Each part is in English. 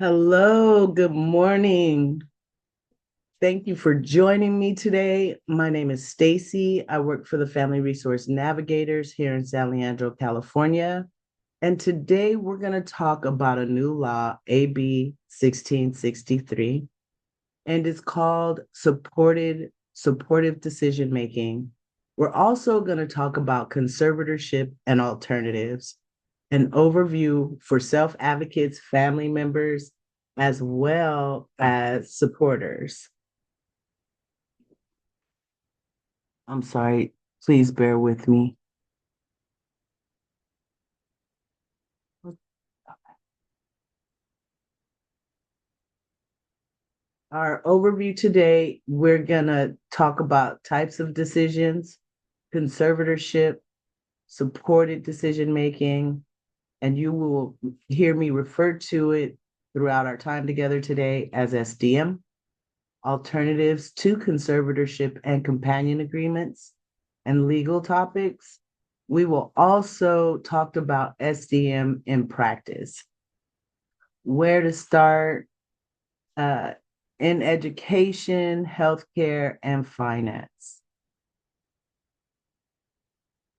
Hello, good morning. Thank you for joining me today. My name is Stacy. I work for the Family Resource Navigators here in San Leandro, California. And today we're going to talk about a new law, AB 1663, and it's called supportive decision making. We're also going to talk about conservatorship and alternatives, an overview for self advocates, family members, as well as supporters. I'm sorry, please bear with me. Our overview today, we're going to talk about types of decisions, conservatorship, supported decision making, and you will hear me refer to it throughout our time together today as SDM, alternatives to conservatorship and companion agreements, and legal topics. We will also talk about SDM in practice, where to start uh, in education, healthcare, and finance.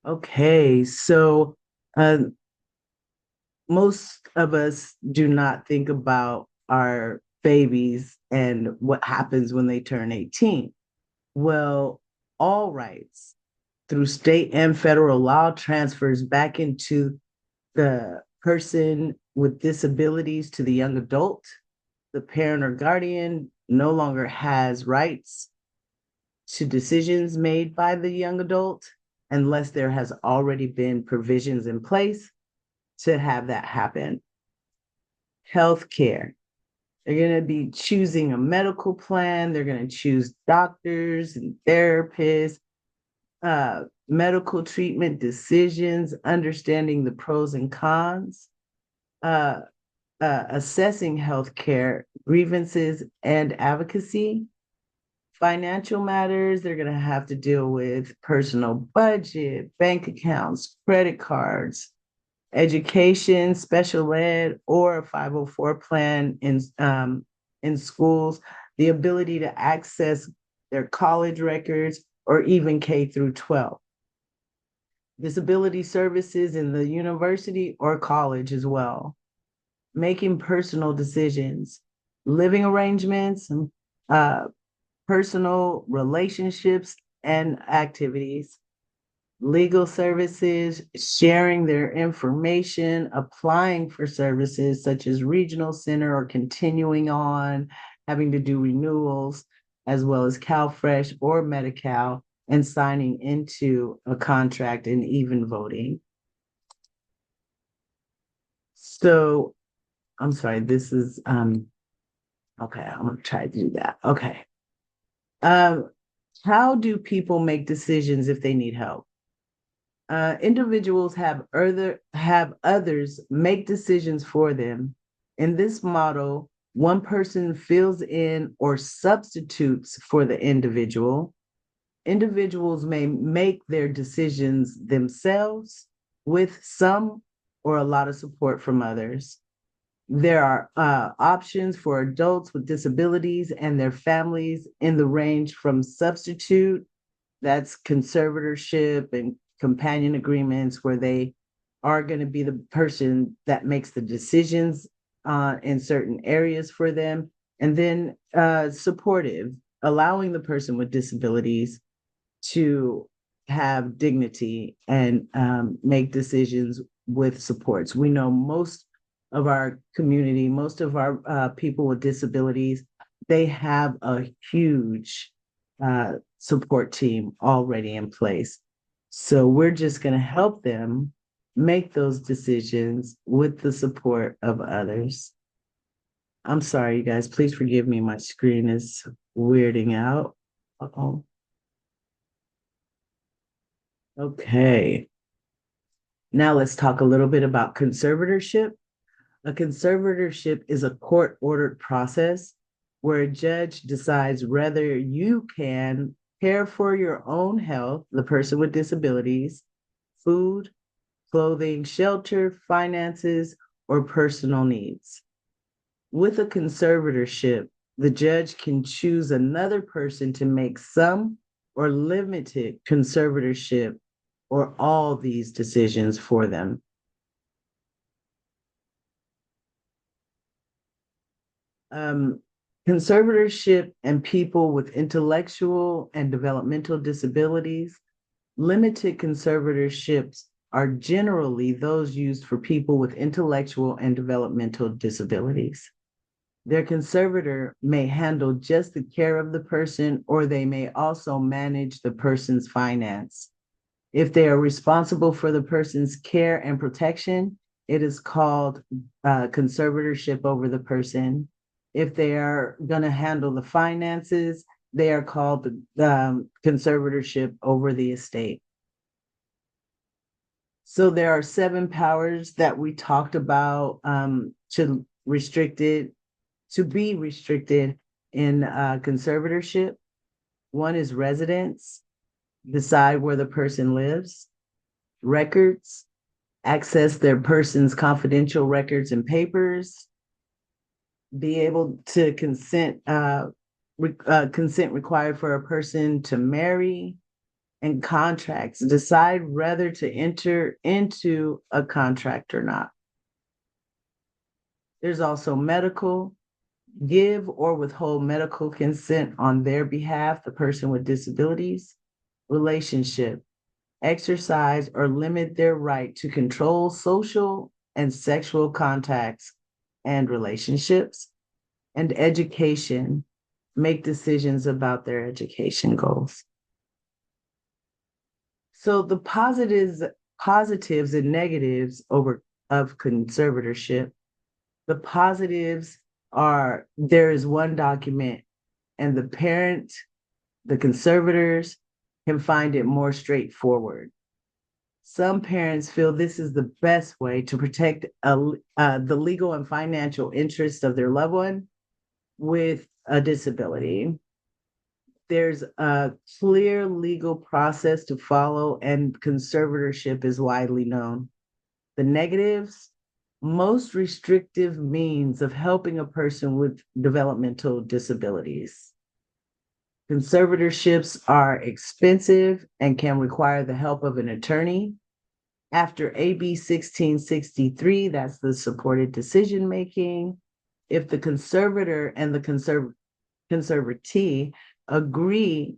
Okay, so uh, most of us do not think about our babies and what happens when they turn 18. Well, all rights through state and federal law transfers back into the person with disabilities to the young adult. The parent or guardian no longer has rights to decisions made by the young adult unless there has already been provisions in place to have that happen. Healthcare. They're going to be choosing a medical plan. They're going to choose doctors and therapists, medical treatment decisions, understanding the pros and cons, uh, assessing healthcare grievances and advocacy. Financial matters, they're going to have to deal with personal budget, bank accounts, credit cards, education, special ed, or a 504 plan in schools, the ability to access their college records or even K through 12. Disability services in the university or college as well. Making personal decisions, living arrangements, uh, personal relationships and activities, legal services, sharing their information, applying for services such as regional center or continuing on, having to do renewals, as well as CalFresh or Medi-Cal, and signing into a contract and even voting. So I'm sorry, this is okay, I'm gonna try to do that. Okay. Um, how do people make decisions if they need help? Individuals have others make decisions for them. In this model, one person fills in or substitutes for the individual. Individuals may make their decisions themselves with some or a lot of support from others. There are options for adults with disabilities and their families in the range from substitute, that's conservatorship and companion agreements, where they are going to be the person that makes the decisions in certain areas for them. And then supportive, allowing the person with disabilities to have dignity and make decisions with supports. We know most of our community, most of our people with disabilities, they have a huge support team already in place. So we're just going to help them make those decisions with the support of others. I'm sorry, you guys. Please forgive me. My screen is weirding out. Uh-oh. Okay. Now let's talk a little bit about conservatorship. A conservatorship is a court ordered process where a judge decides whether you can care for your own health, the person with disabilities, food, clothing, shelter, finances, or personal needs. With a conservatorship, the judge can choose another person to make some or limited conservatorship or all these decisions for them. Um, Conservatorship and people with intellectual and developmental disabilities. Limited conservatorships are generally those used for people with intellectual and developmental disabilities. Their conservator may handle just the care of the person, or they may also manage the person's finance. If they are responsible for the person's care and protection, it is called conservatorship over the person. If they are going to handle the finances, they are called the conservatorship over the estate. So there are 7 powers that we talked about to be restricted in conservatorship. One is residence, decide where the person lives. Records, access their person's confidential records and papers. Be able to consent required for a person to marry. And contracts, decide whether to enter into a contract or not. There's also medical, give or withhold medical consent on their behalf, the person with disabilities. Relationship, exercise or limit their right to control social and sexual contacts and relationships. And education, make decisions about their education goals. So the positives and negatives of conservatorship. The positives are there is one document and the parent, the conservators can find it more straightforward. Some parents feel this is the best way to protect the legal and financial interests of their loved one with a disability. There's a clear legal process to follow, and conservatorship is widely known. The negatives, most restrictive means of helping a person with developmental disabilities. Conservatorships are expensive and can require the help of an attorney. After AB 1663, that's the supported decision making. If the conservator and the conservatee agree,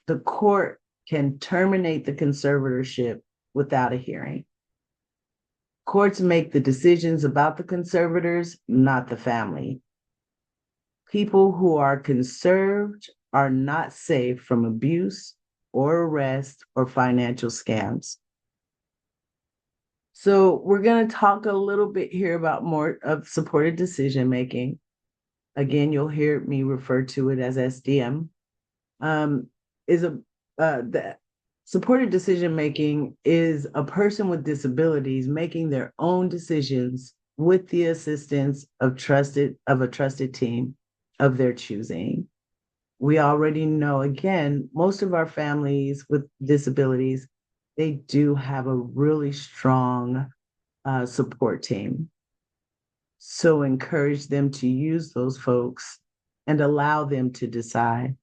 the court can terminate the conservatorship without a hearing. Courts make the decisions about the conservators, not the family. People who are conserved are not safe from abuse or arrest or financial scams. So we're going to talk a little bit here about more of supported decision making. Again, you'll hear me refer to it as SDM. The supported decision making is a person with disabilities making their own decisions with the assistance of a trusted team of their choosing. We already know, again, most of our families with disabilities, they do have a really strong support team. So encourage them to use those folks and allow them to decide.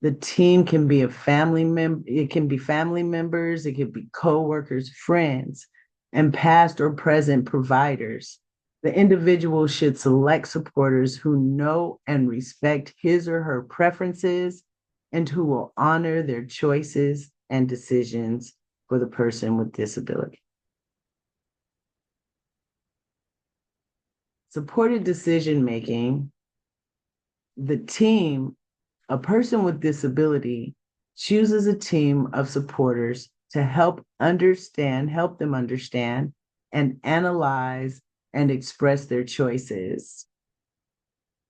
The team can be a family member, it can be family members, it can be coworkers, friends, and past or present providers. The individual should select supporters who know and respect his or her preferences and who will honor their choices and decisions for the person with disability. Supported decision making, the team, a person with disability chooses a team of supporters to help them understand and analyze and express their choices.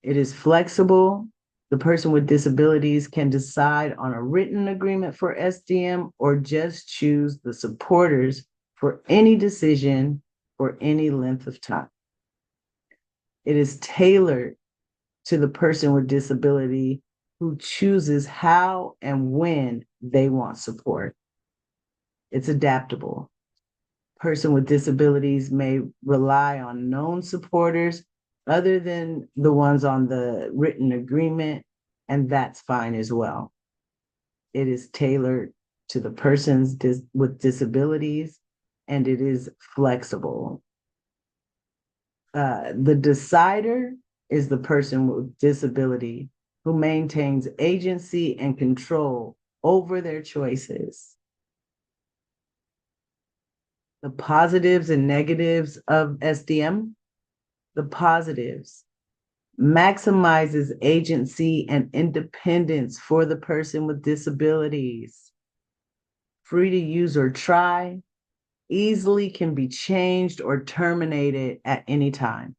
It is flexible. The person with disabilities can decide on a written agreement for SDM or just choose the supporters for any decision for any length of time. It is tailored to the person with disability who chooses how and when they want support. It's adaptable. Person with disabilities may rely on known supporters other than the ones on the written agreement, and that's fine as well. It is tailored to the persons with disabilities, and it is flexible. The decider is the person with disability who maintains agency and control over their choices. The positives and negatives of SDM. The positives maximizes agency and independence for the person with disabilities. Free to use or try, easily can be changed or terminated at any time.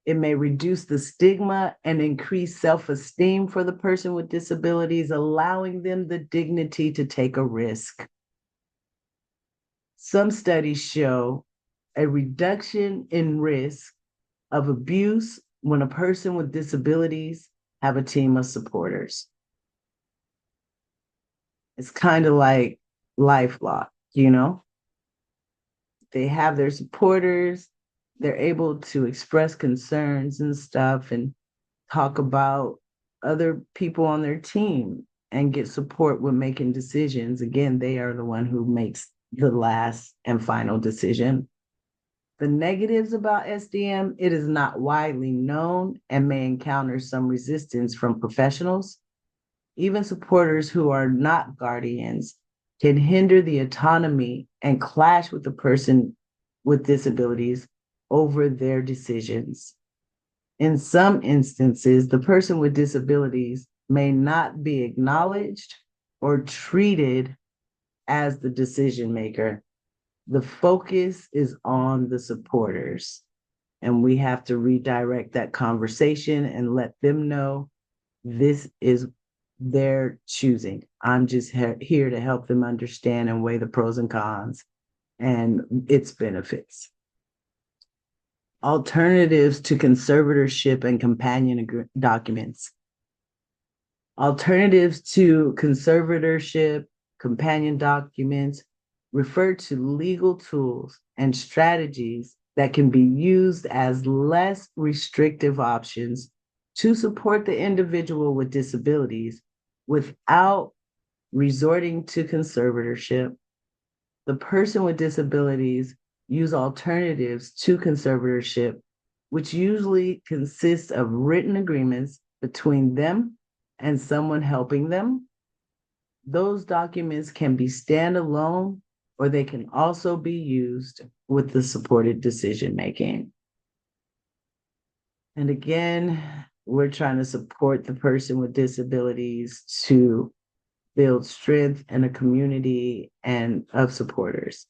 It may reduce the stigma and increase self-esteem for the person with disabilities, allowing them the dignity to take a risk. Some studies show a reduction in risk of abuse when a person with disabilities have a team of supporters. It's kind of like LifeLock, you know? They have their supporters, they're able to express concerns and stuff and talk about other people on their team and get support with making decisions. Again, they are the one who makes the last and final decision. The negatives about SDM, it is not widely known and may encounter some resistance from professionals. Even supporters who are not guardians can hinder the autonomy and clash with the person with disabilities over their decisions. In some instances, the person with disabilities may not be acknowledged or treated as the decision maker. The focus is on the supporters, and we have to redirect that conversation and let them know this is their choosing. I'm just here to help them understand and weigh the pros and cons and its benefits. Alternatives to conservatorship and companion documents. Alternatives to conservatorship, companion documents refer to legal tools and strategies that can be used as less restrictive options to support the individual with disabilities without resorting to conservatorship. The person with disabilities use alternatives to conservatorship, which usually consists of written agreements between them and someone helping them. Those documents can be standalone or they can also be used with the supported decision making. And again, we're trying to support the person with disabilities to build strength and a community and of supporters.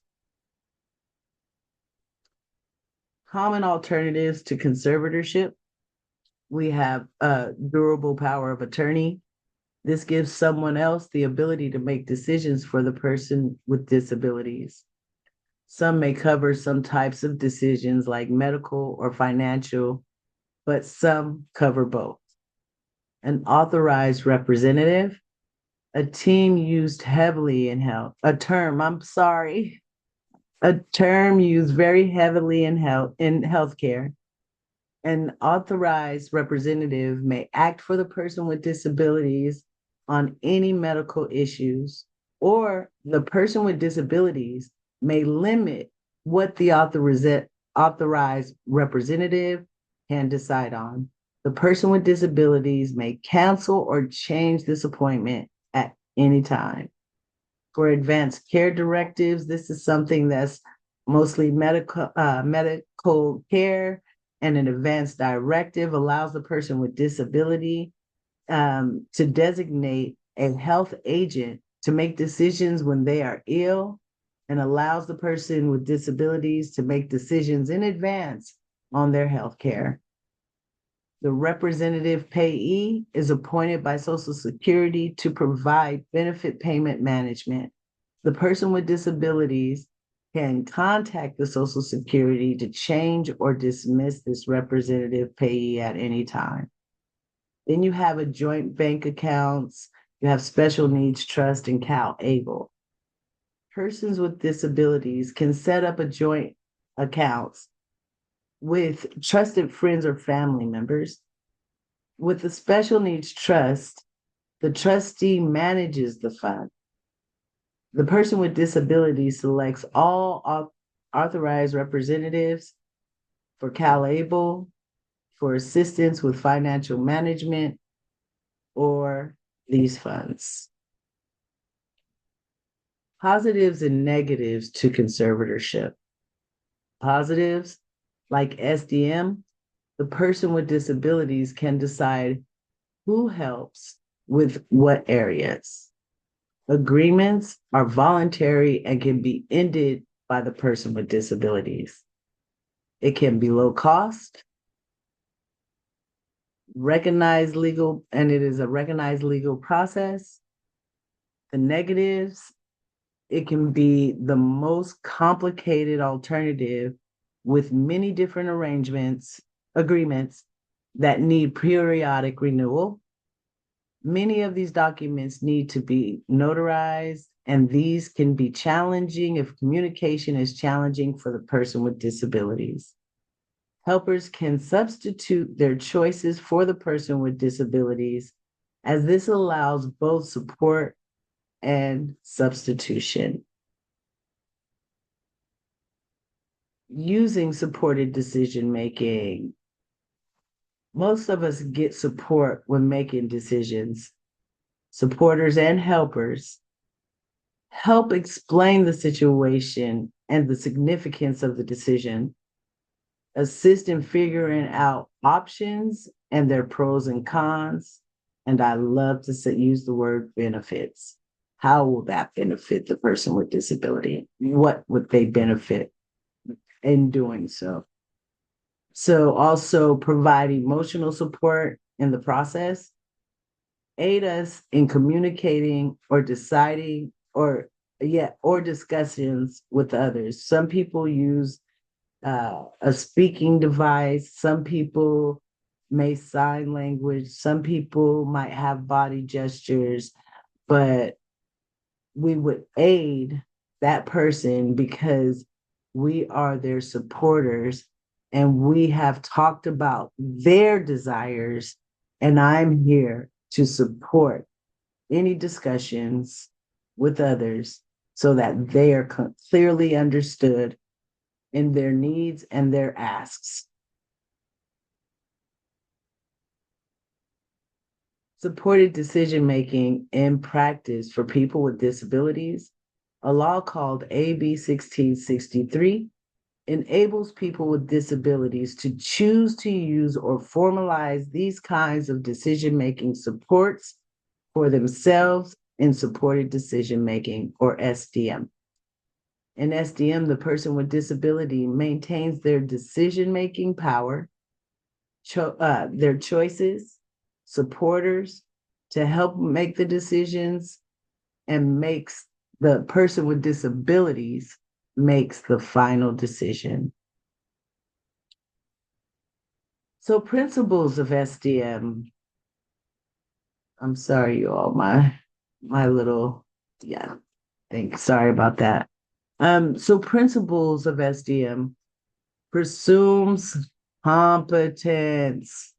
Common alternatives to conservatorship. We have a durable power of attorney. This gives someone else the ability to make decisions for the person with disabilities. Some may cover some types of decisions like medical or financial, but some cover both. An authorized representative, a team used heavily in health, a term used very heavily in healthcare. An authorized representative may act for the person with disabilities on any medical issues, or the person with disabilities may limit what the authorized representative can decide on. The person with disabilities may cancel or change this appointment at any time. For advanced care directives, this is something that's mostly medical care, and an advanced directive allows the person with disability to designate a health agent to make decisions when they are ill, and allows the person with disabilities to make decisions in advance on their health care. The representative payee is appointed by Social Security to provide benefit payment management. The person with disabilities can contact the Social Security to change or dismiss this representative payee at any time. Then you have a joint bank accounts, you have special needs trust and CalAble. Persons with disabilities can set up a joint accounts with trusted friends or family members. With the special needs trust, the trustee manages the fund. The person with disability selects all authorized representatives for CalAble for assistance with financial management or these funds. Positives and negatives to conservatorship. Positives, like SDM, the person with disabilities can decide who helps with what areas. Agreements are voluntary and can be ended by the person with disabilities. It can be low cost, recognized legal, and it is a recognized legal process. The negatives, it can be the most complicated alternative with many different agreements that need periodic renewal. Many of these documents need to be notarized, and these can be challenging if communication is challenging for the person with disabilities. Helpers can substitute their choices for the person with disabilities, as this allows both support and substitution. Using supported decision making. Most of us get support when making decisions. Supporters and helpers help explain the situation and the significance of the decision, assist in figuring out options and their pros and cons. And I love to use the word benefits. How will that benefit the person with disability? What would they benefit in doing so? So also provide emotional support in the process, aid us in communicating or deciding or discussions with others. Some people use a speaking device. Some people may sign language. Some people might have body gestures, but we would aid that person because we are their supporters and we have talked about their desires. And I'm here to support any discussions with others so that they are clearly understood in their needs and their asks. Supported decision-making in practice for people with disabilities, a law called AB 1663 enables people with disabilities to choose to use or formalize these kinds of decision-making supports for themselves in supported decision-making, or SDM. In SDM, the person with disability maintains their decision-making power, their choices, supporters to help make the decisions, and makes the person with disabilities makes the final decision. So principles of SDM. I'm sorry, you all, my little, yeah, sorry about that. So principles of SDM presumes competence.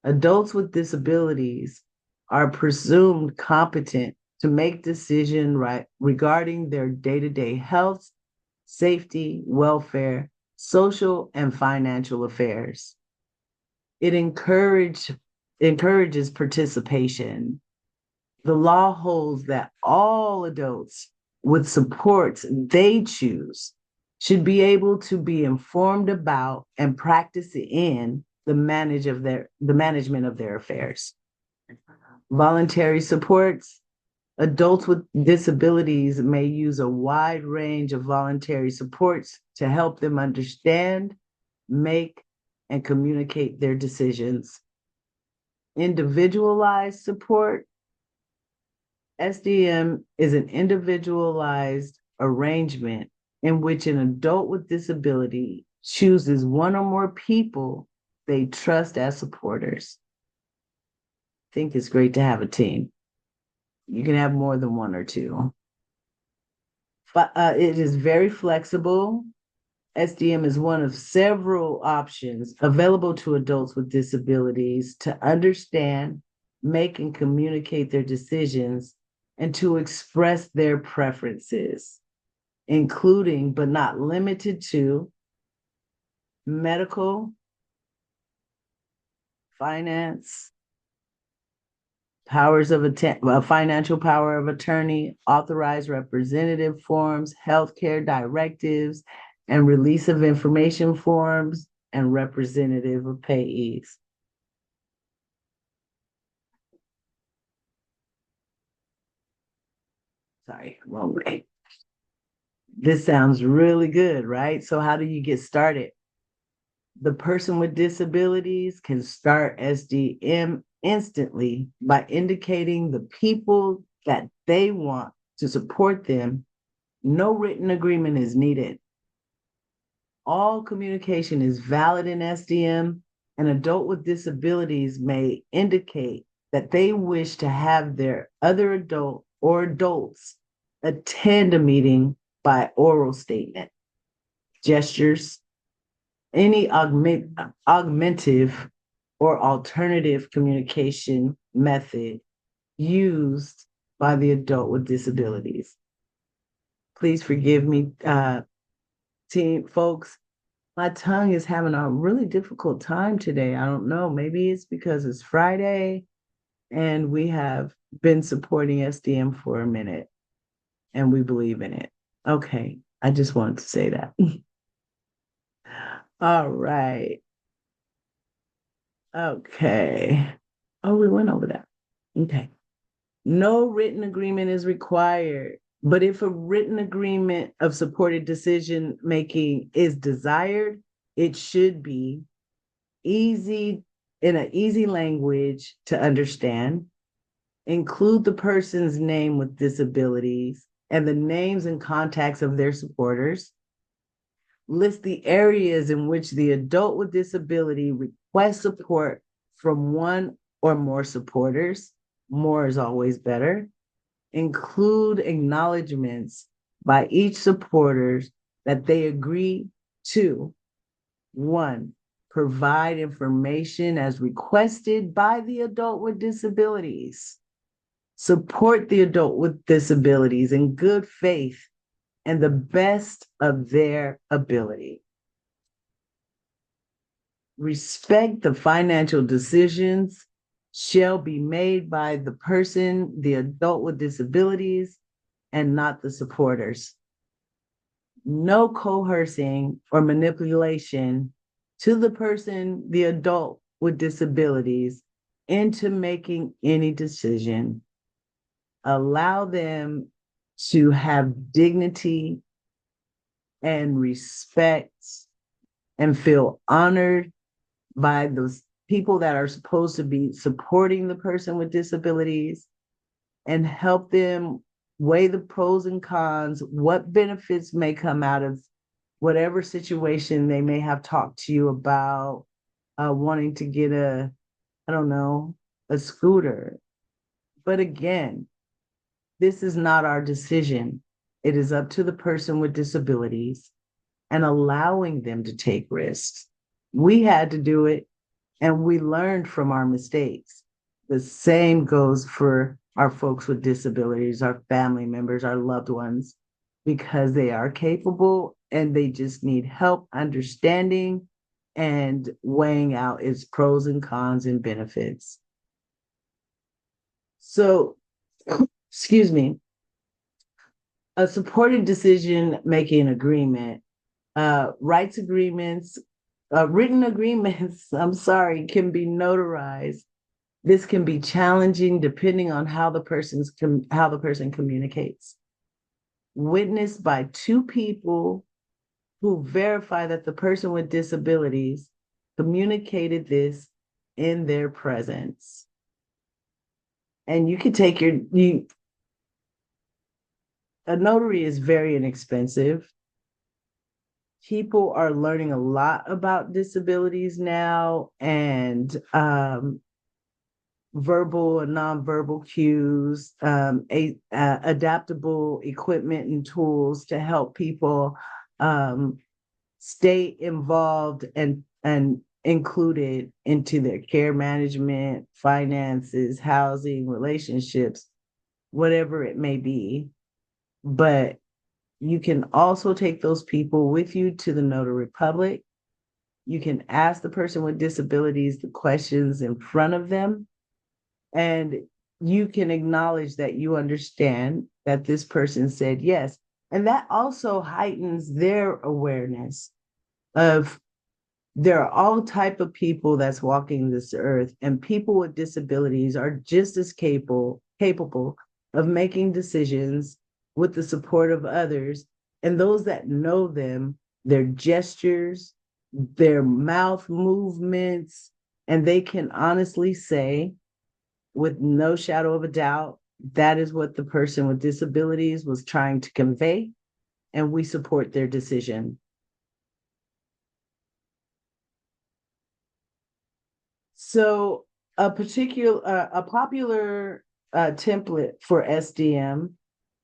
Adults with disabilities are presumed competent to make decisions regarding their day-to-day health, safety, welfare, social, and financial affairs. It encourages participation. The law holds that all adults with supports they choose should be able to be informed about and practice in the management of their affairs. Voluntary supports. Adults with disabilities may use a wide range of voluntary supports to help them understand, make, and communicate their decisions. Individualized support. SDM is an individualized arrangement in which an adult with disability chooses one or more people they trust as supporters. I think it's great to have a team. You can have more than one or two. But it is very flexible. SDM is one of several options available to adults with disabilities to understand, make, and communicate their decisions and to express their preferences, including but not limited to medical, finance, financial power of attorney, authorized representative forms, healthcare directives, and release of information forms, and representative of payees. Sorry, wrong way. This sounds really good, right? So how do you get started? The person with disabilities can start SDM instantly by indicating the people that they want to support them. No written agreement is needed. All communication is valid in SDM. An adult with disabilities may indicate that they wish to have their other adult or adults attend a meeting by oral statement, gestures, any augmentative or alternative communication method used by the adult with disabilities. Please forgive me, team folks. My tongue is having a really difficult time today. I don't know. Maybe it's because it's Friday and we have been supporting SDM for a minute and we believe in it. Okay. I just wanted to say that. All right. Okay. Oh, we went over that. Okay. No written agreement is required, but if a written agreement of supported decision making is desired, it should be easy in an easy language to understand, include the person's name with disabilities and the names and contacts of their supporters, list the areas in which the adult with disability requests support from one or more supporters. More is always better. Include acknowledgments by each supporter that they agree to, one, provide information as requested by the adult with disabilities. Support the adult with disabilities in good faith and the best of their ability. Respect the financial decisions shall be made by the person, the adult with disabilities, and not the supporters. No coercing or manipulation to the person, the adult with disabilities, into making any decision. Allow them to have dignity and respect and feel honored by those people that are supposed to be supporting the person with disabilities and help them weigh the pros and cons, what benefits may come out of whatever situation they may have talked to you about, wanting to get I don't know, a scooter. But again, this is not our decision. It is up to the person with disabilities and allowing them to take risks. We had to do it and we learned from our mistakes. The same goes for our folks with disabilities, our family members, our loved ones, because they are capable and they just need help understanding and weighing out its pros and cons and benefits. So, excuse me, a supported decision-making agreement, rights agreements, written agreements, I'm sorry, can be notarized. This can be challenging depending on how the person communicates. Witnessed by two people who verify that the person with disabilities communicated this in their presence. And you can take a notary is very inexpensive. People are learning a lot about disabilities now and verbal and nonverbal cues, adaptable equipment and tools to help people stay involved and included into their care management, finances, housing, relationships, whatever it may be. But you can also take those people with you to the notary public. You can ask the person with disabilities the questions in front of them, and you can acknowledge that you understand that this person said yes. And that also heightens their awareness of there are all type of people that's walking this earth, and people with disabilities are just as capable of making decisions with the support of others, and those that know them, their gestures, their mouth movements, and they can honestly say with no shadow of a doubt that is what the person with disabilities was trying to convey, and we support their decision. So a popular template for SDM,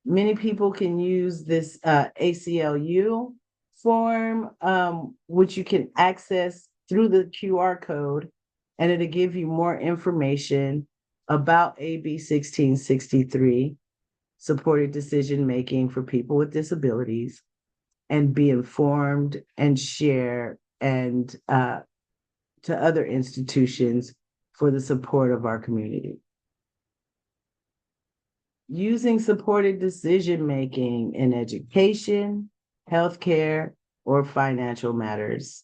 many people can use this ACLU form, which you can access through the QR code, and it'll give you more information about AB 1663, supported decision making for people with disabilities, and be informed and share and to other institutions for the support of our community. Using supported decision making in education, healthcare, or financial matters.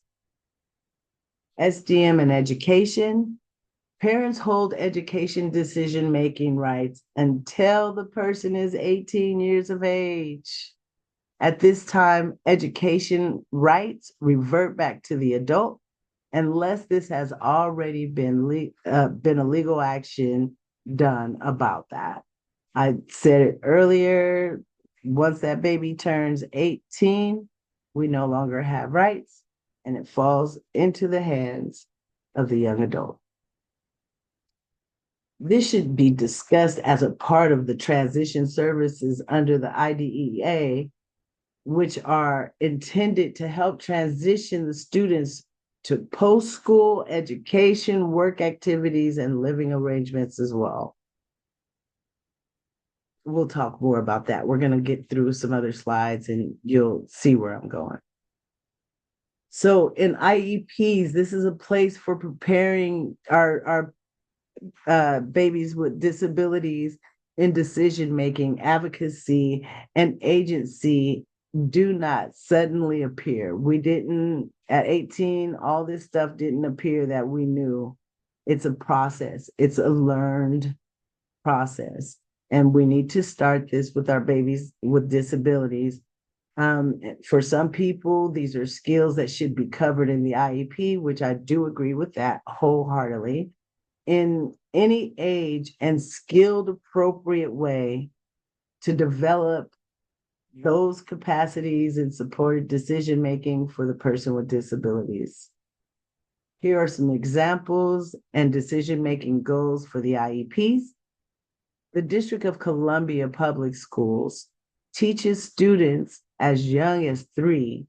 SDM and education. Parents hold education decision making rights until the person is 18 years of age. At this time, education rights revert back to the adult unless this has already been a legal action done about that. I said it earlier, once that baby turns 18, we no longer have rights, and it falls into the hands of the young adult. This should be discussed as a part of the transition services under the IDEA, which are intended to help transition the students to post-school education, work activities, and living arrangements as well. We'll talk more about that. We're going to get through some other slides and you'll see where I'm going. So in IEPs, this is a place for preparing our babies with disabilities in decision making, advocacy, and agency do not suddenly appear. We didn't, at 18, all this stuff didn't appear that we knew. It's a process, it's a learned process. And we need to start this with our babies with disabilities. For some people, these are skills that should be covered in the IEP, which I do agree with that wholeheartedly. In any age and skilled appropriate way to develop those capacities and supported decision making for the person with disabilities. Here are some examples and decision making goals for the IEPs. The District of Columbia Public Schools teaches students as young as 3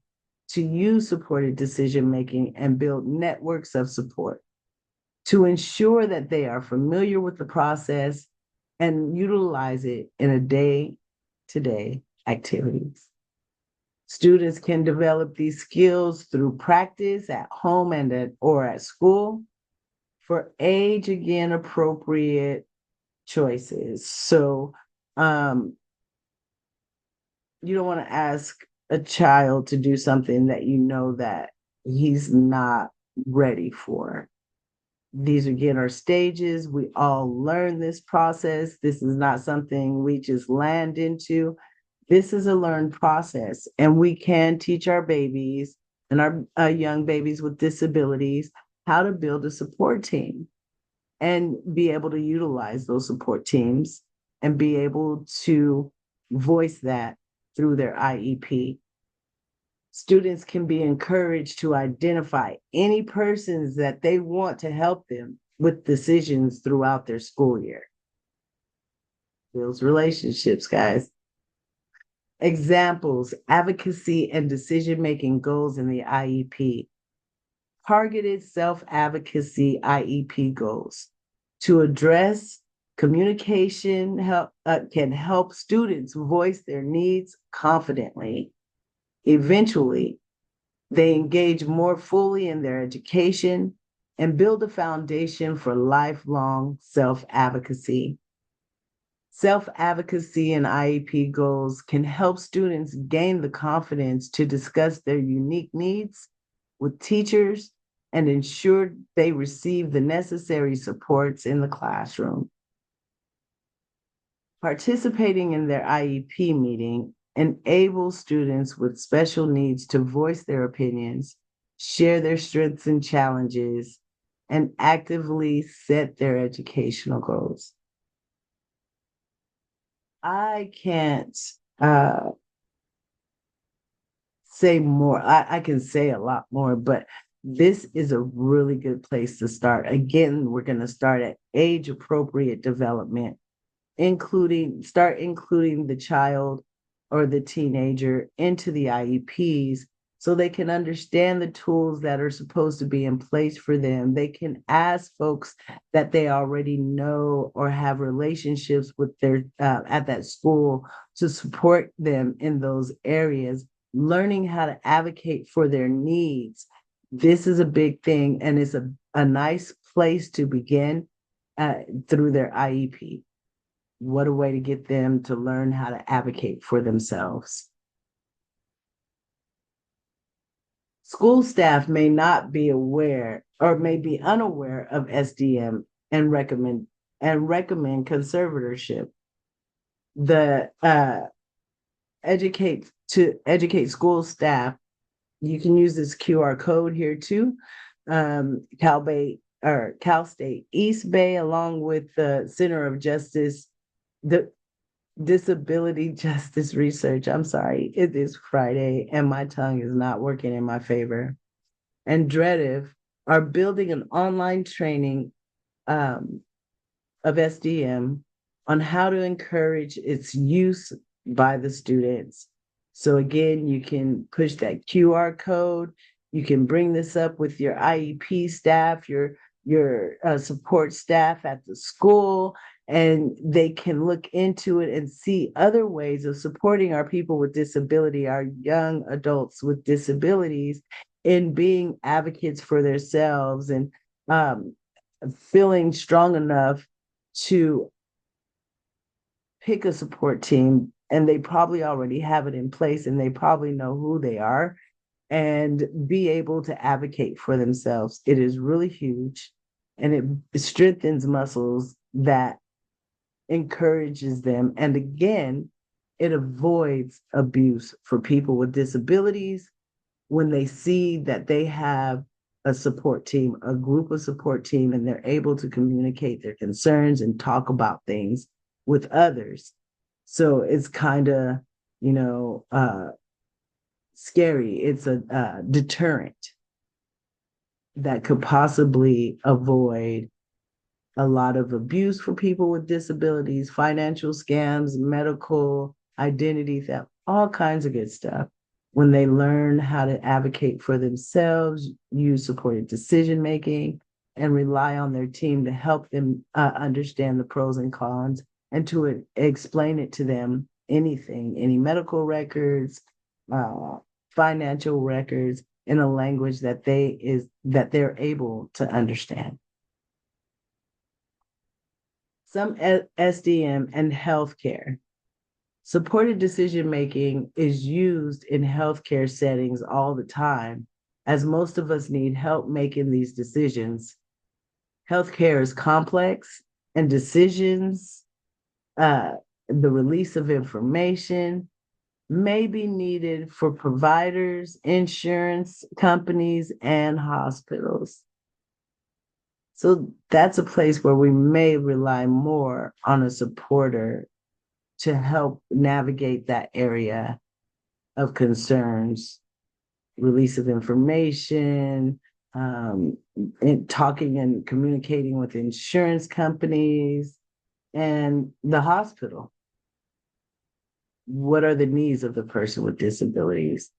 to use supported decision making and build networks of support to ensure that they are familiar with the process and utilize it in a day-to-day activities. Students can develop these skills through practice at home or at school for age, again, appropriate choices. So you don't want to ask a child to do something that you know that he's not ready for. These again are stages. We all learn this process. This is not something we just land into. This is a learned process, and we can teach our babies and our young babies with disabilities how to build a support team and be able to utilize those support teams and be able to voice that through their IEP. Students can be encouraged to identify any persons that they want to help them with decisions throughout their school year. Builds relationships, guys. Examples, advocacy and decision-making goals in the IEP. Targeted self-advocacy IEP goals to address communication can help students voice their needs confidently. Eventually, they engage more fully in their education and build a foundation for lifelong self-advocacy. Self-advocacy and IEP goals can help students gain the confidence to discuss their unique needs with teachers and ensure they receive the necessary supports in the classroom. Participating in their IEP meeting enables students with special needs to voice their opinions, share their strengths and challenges, and actively set their educational goals. I can't uh, say more. I can say a lot more, but this is a really good place to start. Again, we're going to start at age appropriate development, including the child or the teenager into the IEPs so they can understand the tools that are supposed to be in place for them. They can ask folks that they already know or have relationships with their at that school to support them in those areas, learning how to advocate for their needs. This is a big thing, and it's a nice place to begin through their IEP. What a way to get them to learn how to advocate for themselves. School staff may not be aware or may be unaware of SDM and recommend conservatorship. The educate school staff, you can use this QR code here too. Cal State East Bay, along with the Center of Justice, the Disability Justice Research. I'm sorry, it is Friday and my tongue is not working in my favor. And Drediv are building an online training um, of SDM on how to encourage its use by the students. So again, you can push that QR code. You can bring this up with your IEP staff, your support staff at the school, and they can look into it and see other ways of supporting our people with disability, our young adults with disabilities, in being advocates for themselves and feeling strong enough to pick a support team. And they probably already have it in place and they probably know who they are and be able to advocate for themselves. It is really huge, and it strengthens muscles that encourages them. And again, it avoids abuse for people with disabilities when they see that they have a support team, a group of support team, and they're able to communicate their concerns and talk about things with others. So it's kind of, you know, scary. It's a deterrent that could possibly avoid a lot of abuse for people with disabilities, financial scams, medical identity theft, all kinds of good stuff. When they learn how to advocate for themselves, use supported decision making, and rely on their team to help them understand the pros and cons and to explain it to them, anything, any medical records, uh, financial records, in a language that they're able to understand. Some SDM and healthcare. Supported decision making is used in healthcare settings all the time, as most of us need help making these decisions. Healthcare is complex, and decisions, the release of information, may be needed for providers, insurance companies, and hospitals. So that's a place where we may rely more on a supporter to help navigate that area of concerns, release of information, and talking and communicating with insurance companies and the hospital. what are the needs of the person with disabilities.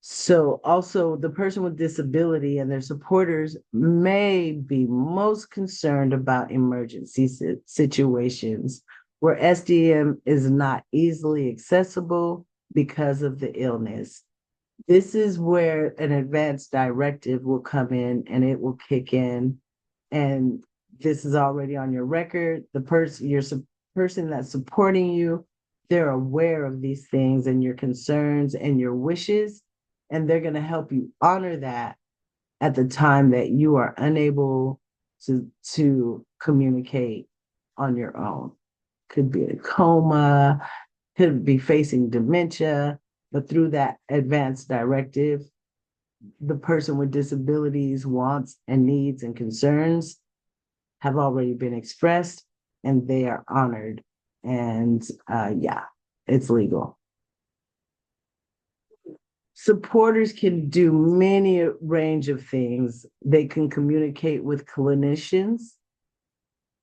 So also the person with disability and their supporters may be most concerned about emergency situations where SDM is not easily accessible because of the illness. This is where an advanced directive will come in and it will kick in. And this is already on your record. The person that's supporting you, they're aware of these things and your concerns and your wishes, and they're going to help you honor that at the time that you are unable to communicate on your own. Could be a coma, could be facing dementia, but through that advanced directive, the person with disabilities wants and needs and concerns have already been expressed and they are honored. And yeah, it's legal. Supporters can do many range of things. They can communicate with clinicians,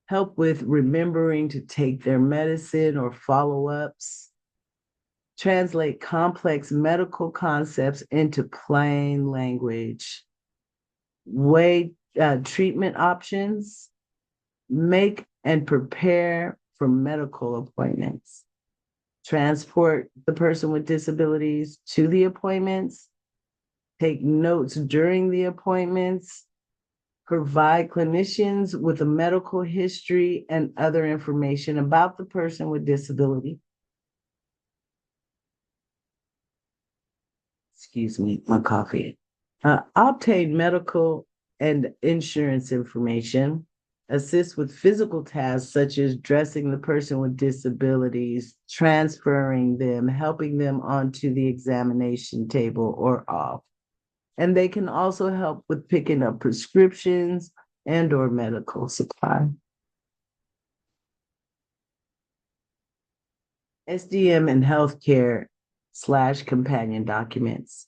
help with remembering to take their medicine or follow-ups, translate complex medical concepts into plain language, weigh treatment options, make and prepare for medical appointments, transport the person with disabilities to the appointments, take notes during the appointments, provide clinicians with a medical history and other information about the person with disability. Excuse me, my coffee. Obtain medical and insurance information, assist with physical tasks such as dressing the person with disabilities, transferring them, helping them onto the examination table or off. And they can also help with picking up prescriptions and or medical supply. SDM and healthcare/companion documents.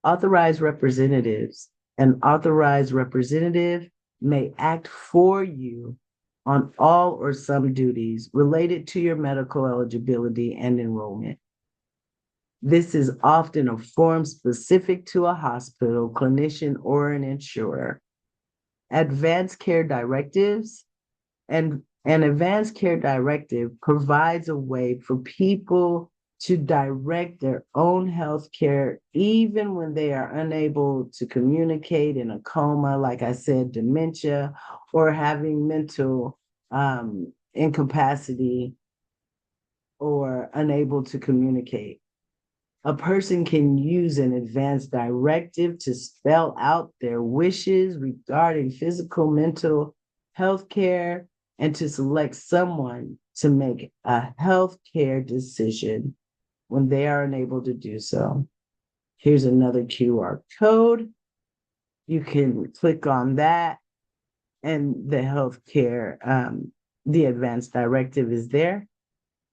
Authorized representatives. An authorized representative may act for you on all or some duties related to your medical eligibility and enrollment. This is often a form specific to a hospital, clinician, or an insurer. Advanced care directives and an advanced care directive provides a way for people to direct their own health care, even when they are unable to communicate in a coma, like I said, dementia, or having mental incapacity or unable to communicate. A person can use an advanced directive to spell out their wishes regarding physical, mental health care and to select someone to make a health care decision when they are unable to do so. Here's another QR code. You can click on that and the healthcare, the advanced directive is there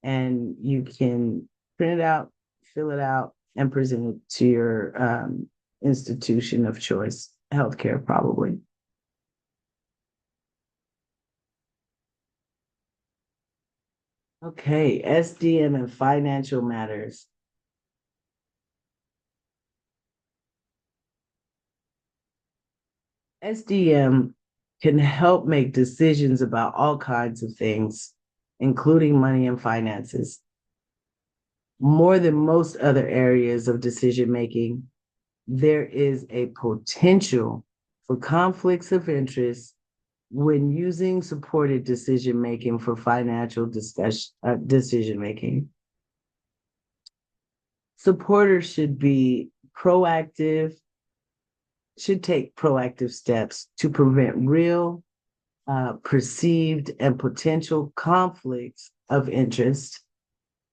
and you can print it out, fill it out, and present it to your institution of choice, healthcare probably. Okay, SDM and financial matters. SDM can help make decisions about all kinds of things, including money and finances. More than most other areas of decision making, there is a potential for conflicts of interest when using supported decision making for financial decision making. Supporters should be proactive, should take proactive steps to prevent real, perceived, and potential conflicts of interest.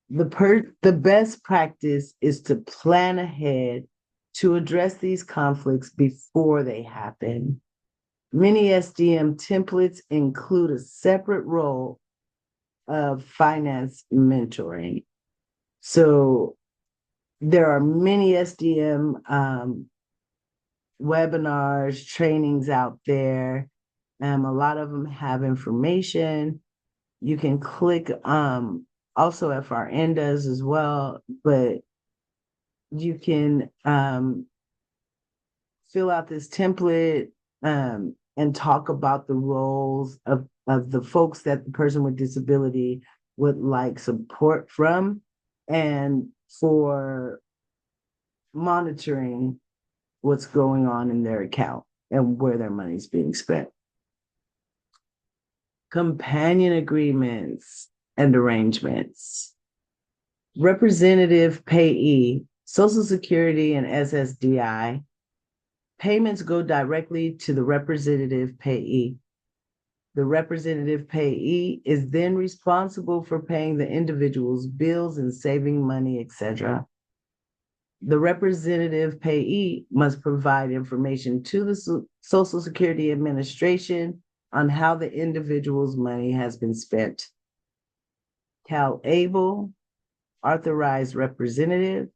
The best practice is to plan ahead to address these conflicts before they happen. Many SDM templates include a separate role of finance mentoring. So there are many SDM webinars, trainings out there. A lot of them have information. You can click Also FRN does as well, but you can fill out this template and talk about the roles of the folks that the person with disability would like support from and for monitoring what's going on in their account and where their money's being spent. Companion agreements and arrangements. Representative payee, Social Security and SSDI. Payments go directly to the representative payee. The representative payee is then responsible for paying the individual's bills and saving money, etc. The representative payee must provide information to the Social Security Administration on how the individual's money has been spent. CalAble, authorized representative.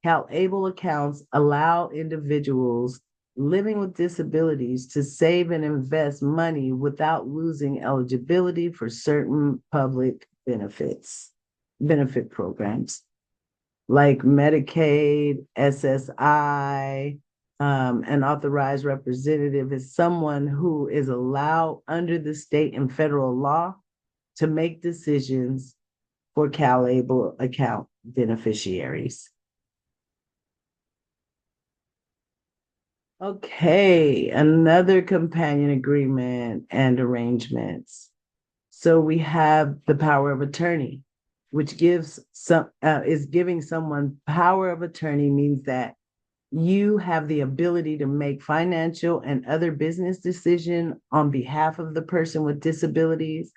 CalAble accounts allow individuals living with disabilities to save and invest money without losing eligibility for certain public benefit programs like Medicaid, SSI. An authorized representative is someone who is allowed under the state and federal law to make decisions for CalAble account beneficiaries. Okay, another companion agreement and arrangements. So we have the power of attorney, which is giving someone power of attorney means that you have the ability to make financial and other business decision on behalf of the person with disabilities.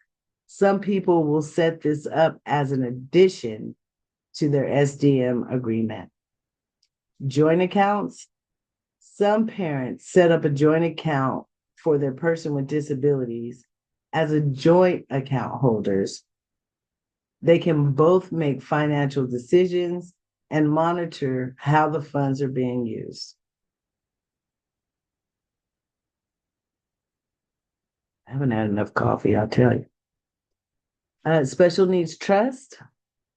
Some people will set this up as an addition to their SDM agreement. Joint accounts. Some parents set up a joint account for their person with disabilities as a joint account holders. They can both make financial decisions and monitor how the funds are being used. I haven't had enough coffee, I'll tell you. Special needs trust.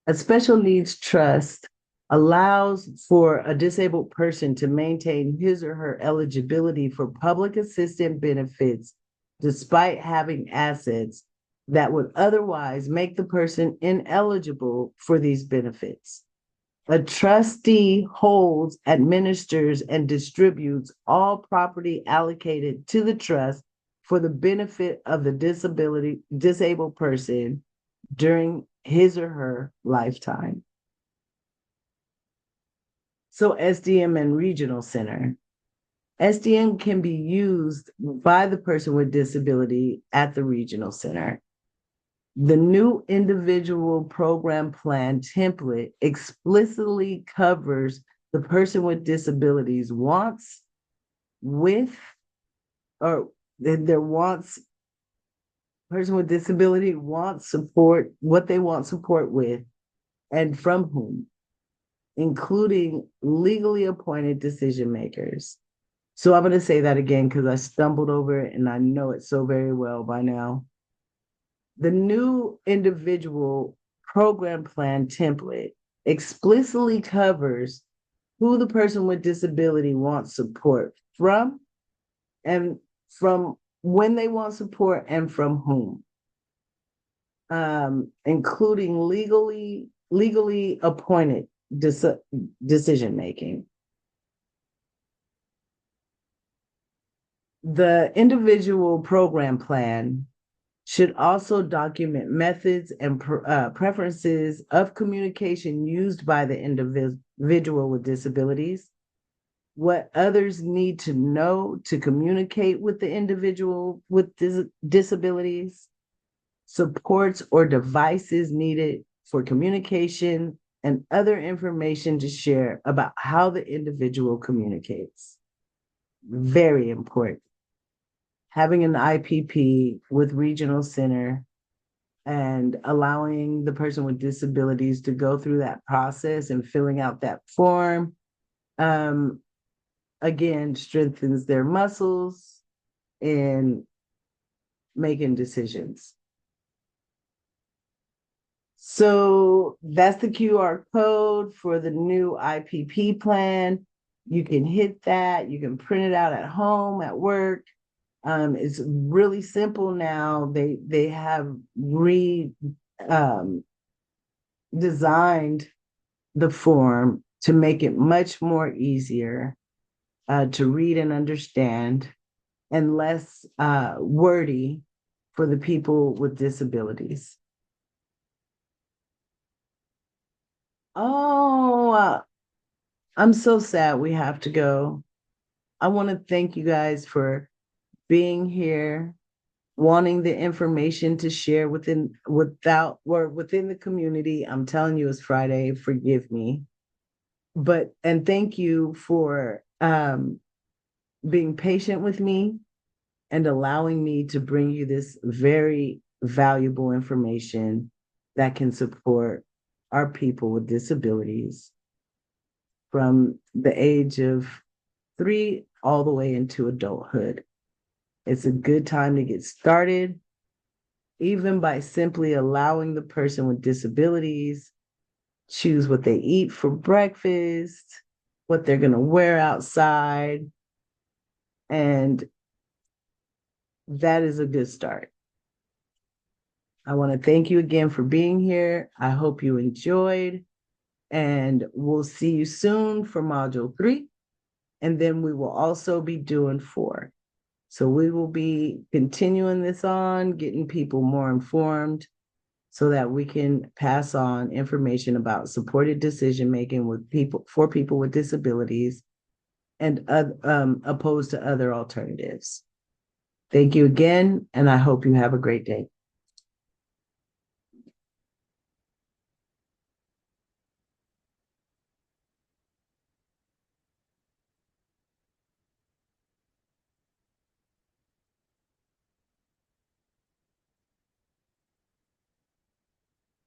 A special needs trust allows for a disabled person to maintain his or her eligibility for public assistance benefits despite having assets that would otherwise make the person ineligible for these benefits. A trustee holds, administers, and distributes all property allocated to the trust for the benefit of the disabled person during his or her lifetime. So SDM and regional center. SDM can be used by the person with disability at the regional center. The new individual program plan template explicitly covers the person with disabilities wants with, or their wants, person with disability wants support, what they want support with, and from whom, including legally appointed decision makers. So I'm going to say that again because I stumbled over it and I know it so very well by now. The new individual program plan template explicitly covers who the person with disability wants support from and from when they want support and from whom, including legally appointed decision making. The individual program plan should also document methods and preferences of communication used by the individual with disabilities, what others need to know to communicate with the individual with disabilities, supports or devices needed for communication, and other information to share about how the individual communicates. Very important. Having an IPP with regional center and allowing the person with disabilities to go through that process and filling out that form, again, strengthens their muscles in making decisions. So that's the QR code for the new IPP plan. You can hit that. You can print it out at home, at work. It's really simple now. They have um, designed the form to make it much more easier to read and understand, and less wordy for the people with disabilities. Oh, I'm so sad we have to go. I want to thank you guys for being here, wanting the information to share within the community. I'm telling you, it's Friday. Forgive me, and thank you for being patient with me and allowing me to bring you this very valuable information that can support our people with disabilities from the age of 3 all the way into adulthood. It's a good time to get started, even by simply allowing the person with disabilities choose what they eat for breakfast, what they're going to wear outside. And that is a good start. I want to thank you again for being here. I hope you enjoyed, and we'll see you soon for module 3. And then we will also be doing 4. So we will be continuing this on, getting people more informed so that we can pass on information about supported decision making with people for people with disabilities and opposed to other alternatives. Thank you again, and I hope you have a great day.